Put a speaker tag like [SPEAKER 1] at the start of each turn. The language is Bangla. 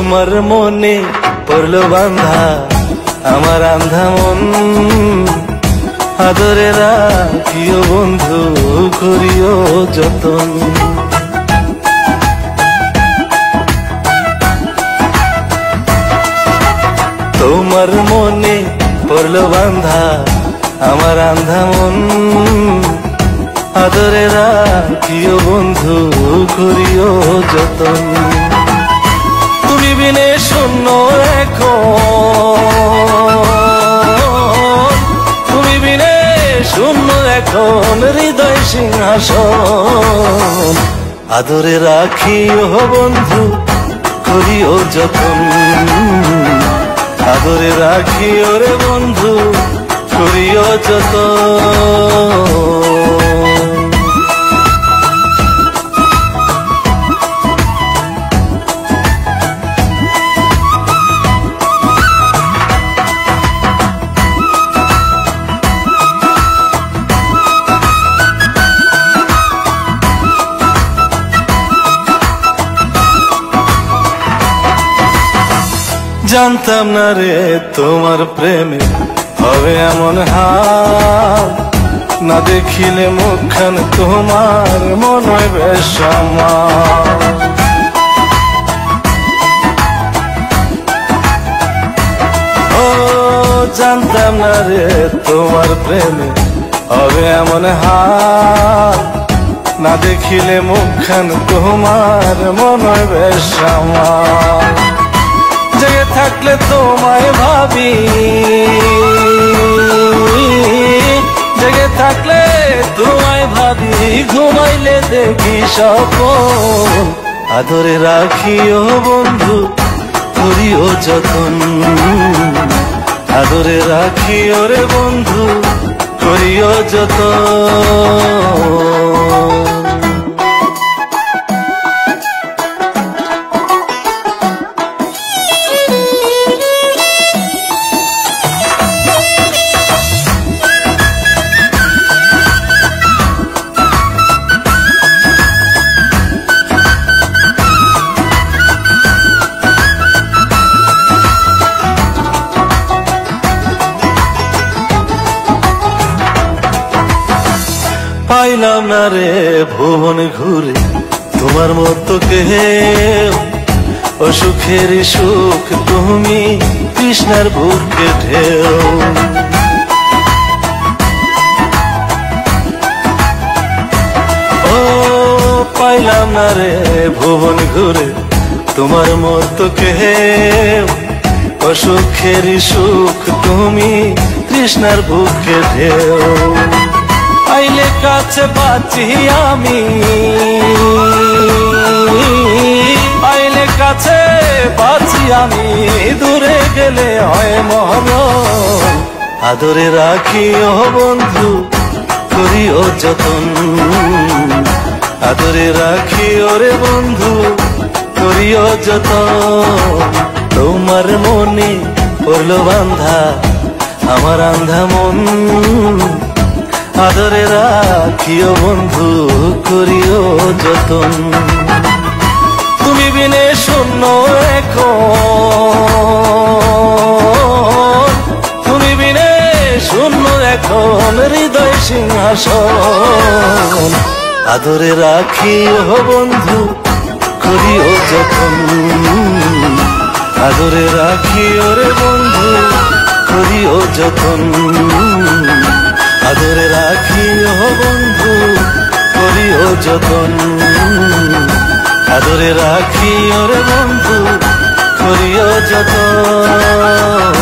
[SPEAKER 1] তোমার মনে পড়লো বান্ধা আমার আন্ধা মন, আদরে রাখিও বন্ধু করিও যতন। তোমার মনে পড়লো বান্ধা আমার আন্ধা মন, আদরে রাখিও বন্ধু করিও যতন। তুমি বিনে শূন্য এখন, তুমি বিনে শূন্য এখন হৃদয় সিংহাসন, আদরে রাখিও বন্ধু করিও যতন। আদরে রাখিও রে বন্ধু করিও যতন। জানতাম না রে তোমার প্রেমে হবে এমন হাল, না দেখিলে মুখখান তোমার মনে হয় বেশ আমার। ও জানতাম না রে তোমার প্রেমে হবে এমন হাল, না দেখিলে মুখখান তোমার মনে হয় বেশ আমার। জেগে থাকলে তোমায় ভাবি, জেগে থাকলে তোমায় ভাবি, ঘুমাইলে দেখি স্বপ্ন, আদরে রাখিও বন্ধু করিও যতন। আদরে রাখিও রে বন্ধু করিও যতন। পাইলাম না রে ভুবন ঘুরে তোমার মতো কেউ, ও সুখের সুখ তুমি কৃষ্ণার বুকে ঢেউ। ও পাইলাম না রে ভুবন ঘুরে তোমার মতো কেউ, ও সুখের সুখ তুমি কৃষ্ণার বুকে ঢেউ। আইলে কাছে বাঁচি আমি, আইলে কাছে বাঁচি আমি, দূরে গেলে হয় মরণ, আদরে রাখিও বন্ধু করিও যতন। আদরে রাখিও রে বন্ধু করিও যতন। তোমার মনে পড়লো বান্ধা আমার আন্ধা মন, আদরে রাখিও বন্ধু করিও যতন। তুমি বিনে শূন্য এখন, তুমি বিনে শূন্য এখন হৃদয় সিংহাসন, আদরে রাখিও বন্ধু করিও যতন। আদরে রাখিও রে বন্ধু করিও যতন। আদরে রাখিও বন্ধু করিও যতন। আদরে রাখিও রে বন্ধু করিও যতন।